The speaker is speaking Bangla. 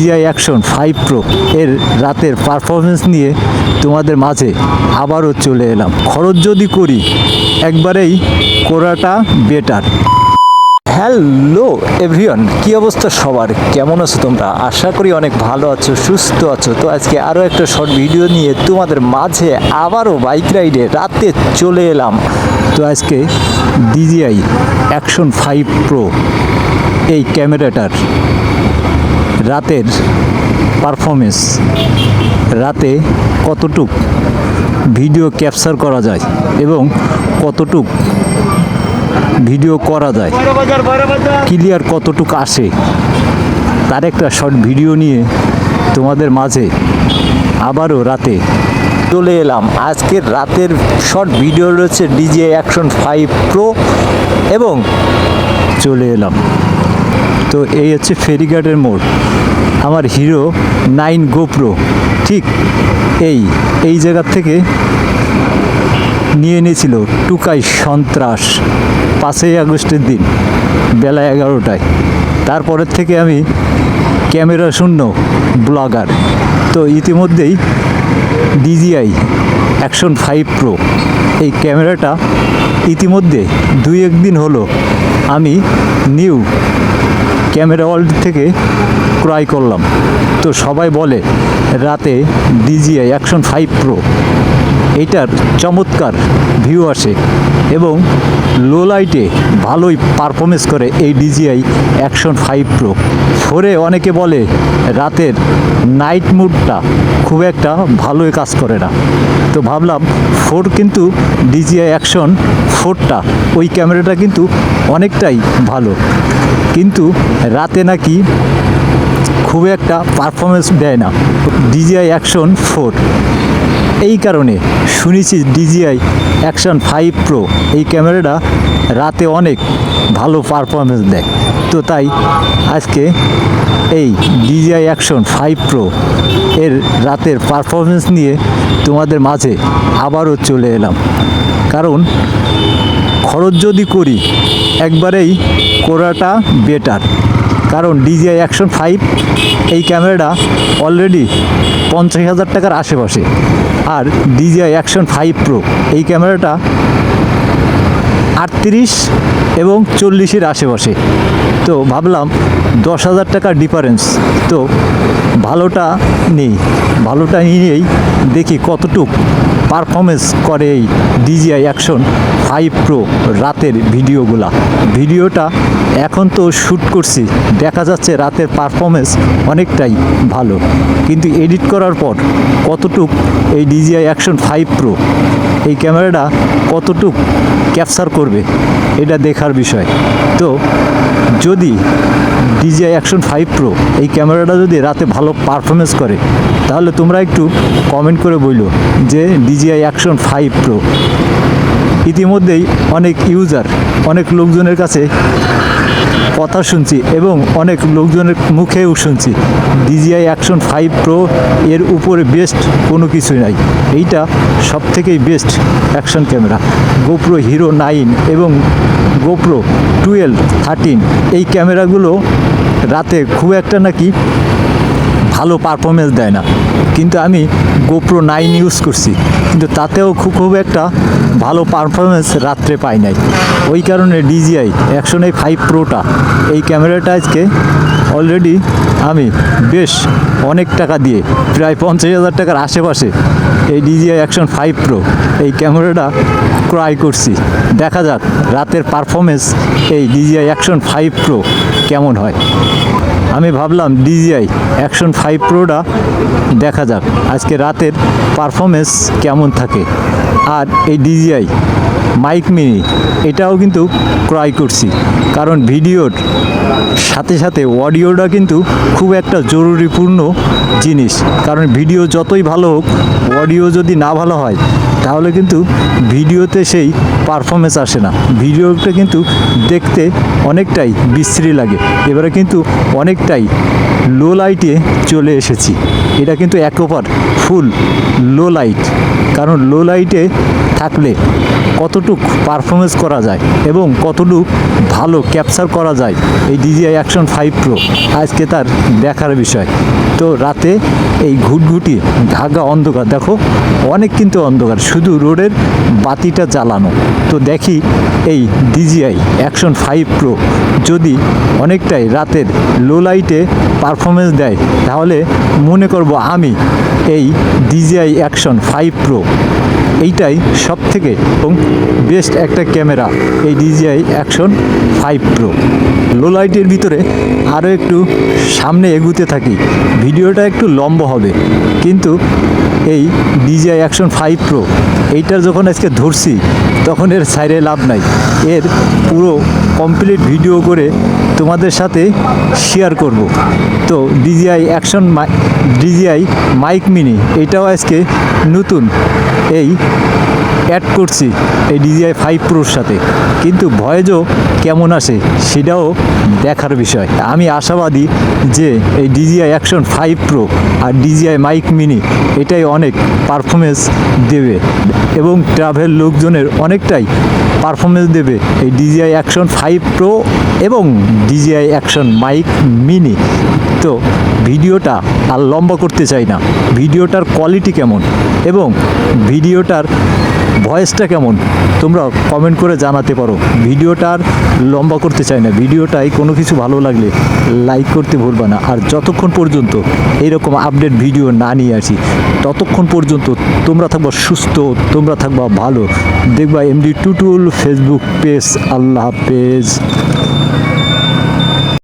DJI Action 5 Pro এর রাতের পারফরমেন্স নিয়ে তোমাদের মাঝে আবারও চলে এলাম। খরচ যদি করি একবারেই করাটা বেটার। হ্যালো এভরিওয়ান, কী অবস্থা সবার? কেমন আছো তোমরা? আশা করি অনেক ভালো আছো, সুস্থ আছো। তো আজকে আরও একটা শর্ট ভিডিও নিয়ে তোমাদের মাঝে আবারও বাইক রাইডে রাতে চলে এলাম। তো আজকে DJI Action 5 Pro এই ক্যামেরাটার রাতের পারফরমেন্স, রাতে কতটুক ভিডিও ক্যাপচার করা যায় এবং কতটুক ভিডিও করা যায়, ক্লিয়ার কতটুক আসে, তার একটা শর্ট ভিডিও নিয়ে তোমাদের মাঝে আবারও রাতে চলে এলাম। আজকের রাতের শর্ট ভিডিও রয়েছে DJI Action 5 Pro এবং চলে এলাম। তো এই হচ্ছে ফেরিঘাটের মোড়। আমার হিরো 9 GoPro ঠিক এই জায়গার থেকে নিয়ে এনেছিল টুকাই সন্ত্রাস 5ই আগস্টের দিন বেলা 11টায়। তারপরের থেকে আমি ক্যামেরা শূন্য ব্লগার। তো ইতিমধ্যেই DJI Action 5 Pro এই ক্যামেরাটা ইতিমধ্যে 2-1 দিন হলো আমি নিউ ক্যামেরা ওয়ার্ল্ড থেকে ক্রয় করলাম। তো সবাই বলে রাতে DJI Action 5 Pro এইটার চমৎকার ভিউ আসে এবং লো লাইটে ভালোই পারফরমেন্স করে এই DJI Action 5 Pro। ফোরে অনেকে বলে রাতের নাইট মুডটা খুব একটা ভালোই কাজ করে না। তো ভাবলাম ফোর কিন্তু DJI Action 4টা ওই ক্যামেরাটা কিন্তু অনেকটাই ভালো, কিন্তু রাতে নাকি খুব একটা পারফরমেন্স দেয় না DJI Action 4। এই কারণে শুনেছি DJI Action 5 Pro এই ক্যামেরাটা রাতে অনেক ভালো পারফরমেন্স দেয়। তো তাই আজকে এই DJI Action 5 Pro এর রাতের পারফরমেন্স নিয়ে তোমাদের মাঝে আবারও চলে এলাম। কারণ খরচ যদি করি একবারেই করাটা বেটার। কারণ DJI Action 5 এই ক্যামেরাটা অলরেডি 50,000 টাকার আশেপাশে, আর DJI Action 5 Pro এই ক্যামেরাটা 38 এবং 40-এর আশেপাশে। তো ভাবলাম 10,000 টাকার ডিফারেন্স, তো ভালোটা নেই, ভালোটা নিয়েই দেখি কতটুক পারফরমেন্স করে এই DJI Action 5 Pro রাতের ভিডিওটা এখন তো শ্যুট করছি, দেখা যাচ্ছে রাতের পারফরমেন্স অনেকটাই ভালো, কিন্তু এডিট করার পর কতটুক এই DJI Action 5 Pro এই ক্যামেরাটা কতটুক ক্যাপচার করবে এটা দেখার বিষয়। তো যদি DJI Action 5 Pro এই ক্যামেরাটা যদি রাতে ভালো পারফরমেন্স করে তাহলে তোমরা একটু কমেন্ট করে বলো যে DJI Action 5 Pro। ইতিমধ্যেই অনেক ইউজার, অনেক লোকজনের কাছে কথা শুনছি এবং অনেক লোকজনের মুখেও শুনছি DJI Action 5 Pro এর উপরে বেস্ট কোনো কিছুই নাই, এইটা সব থেকেই best action camera. GoPro Hero 9 এবং GoPro 12, 13 এই ক্যামেরাগুলো রাতে খুব একটা নাকি ভালো পারফরমেন্স দেয় না, কিন্তু আমি GoPro 9 ইউজ করছি, কিন্তু তাতেও খুব একটা ভালো পারফরমেন্স রাত্রে পাই নাই। ওই কারণে DJI Action 5 Proটা এই ক্যামেরাটা আজকে অলরেডি আমি বেশ অনেক টাকা দিয়ে প্রায় 50,000 টাকার আশেপাশে এই DJI Action 5 Pro এই ক্যামেরাটা ক্রয় করছি। দেখা যাক রাতের পারফরমেন্স এই DJI Action 5 Pro কেমন হয়। আমি ভাবলাম DJI Action 5 Proটা দেখা যাক আজকে রাতের পারফরমেন্স কেমন থাকে। আর এই DJI মাইক মিনি এটাও কিন্তু ক্রয় করছি, কারণ ভিডিওর সাথে সাথে অডিওটা কিন্তু খুব একটা জরুরিপূর্ণ জিনিস। কারণ ভিডিও যতই ভালো হোক, অডিও যদি না ভালো হয় তাহলে কিন্তু ভিডিওতে সেই পারফরমেন্স আসে না, ভিডিওটা কিন্তু দেখতে অনেকটাই বিশ্রী লাগে। এবারে কিন্তু অনেকটাই লো লাইটে চলে এসেছি, এটা কিন্তু একেবারে ফুল লো লাইট, কারণ লো লাইটে থাকলে কতটুক পারফরমেন্স করা যায় এবং কতটুক ভালো ক্যাপচার করা যায় এই DJI Action 5 Pro আজকে তার দেখার বিষয়। তো রাতে এই ঘুটঘুটি ঢাকা অন্ধকার, দেখো অনেক কিন্তু অন্ধকার, শুধু রোডের বাতিটা জ্বালানো। তো দেখি এই DJI Action 5 Pro যদি অনেকটাই রাতের লো লাইটে পারফরমেন্স দেয় তাহলে মনে করব আমি এই DJI Action 5 Pro এইটাই সব থেকে বেস্ট একটা ক্যামেরা, এই DJI Action 5 Pro। লো লাইটের ভিতরে আরও একটু সামনে এগুতে থাকি, ভিডিওটা একটু লম্বা হবে, কিন্তু এই DJI Action 5 Pro এইটার যখন আজকে ধরছি তখন এর সাইডে লাভ নাই, এর পুরো কমপ্লিট ভিডিও করে তোমাদের সাথে শেয়ার করব। তো DJI মাইক মিনি এটাও আজকে নতুন এই অ্যাড করছি এই DJI 5 Proর সাথে, কিন্তু ভয়েসও কেমন আসে সেটাও দেখার বিষয়। আমি আশাবাদী যে এই DJI Action 5 Pro আর DJI মাইক মিনি এটাই অনেক পারফরমেন্স দেবে এবং ট্রাভেল লোকজনের অনেকটাই পারফরমেন্স দেবে এই DJI Action 5 Pro এবং DJI Action মাইক মিনি। তো ভিডিওটা আর লম্বা করতে চাই না, ভিডিওটার কোয়ালিটি কেমন এবং ভিডিওটার ভয়েসটা কেমন তোমরা কমেন্ট করে জানাতে পারো। ভিডিওটার লম্বা করতে চাই না, ভিডিওটাই কোনো কিছু ভালো লাগলে লাইক করতে ভুলবা না। আর যতক্ষণ পর্যন্ত এইরকম আপডেট ভিডিও না নিয়ে আসি ততক্ষণ পর্যন্ত তোমরা থাকবা সুস্থ, তোমরা থাকবা ভালো। দেখবা MD টুটুল ফেসবুক পেজ। আল্লাহ হাফেজ।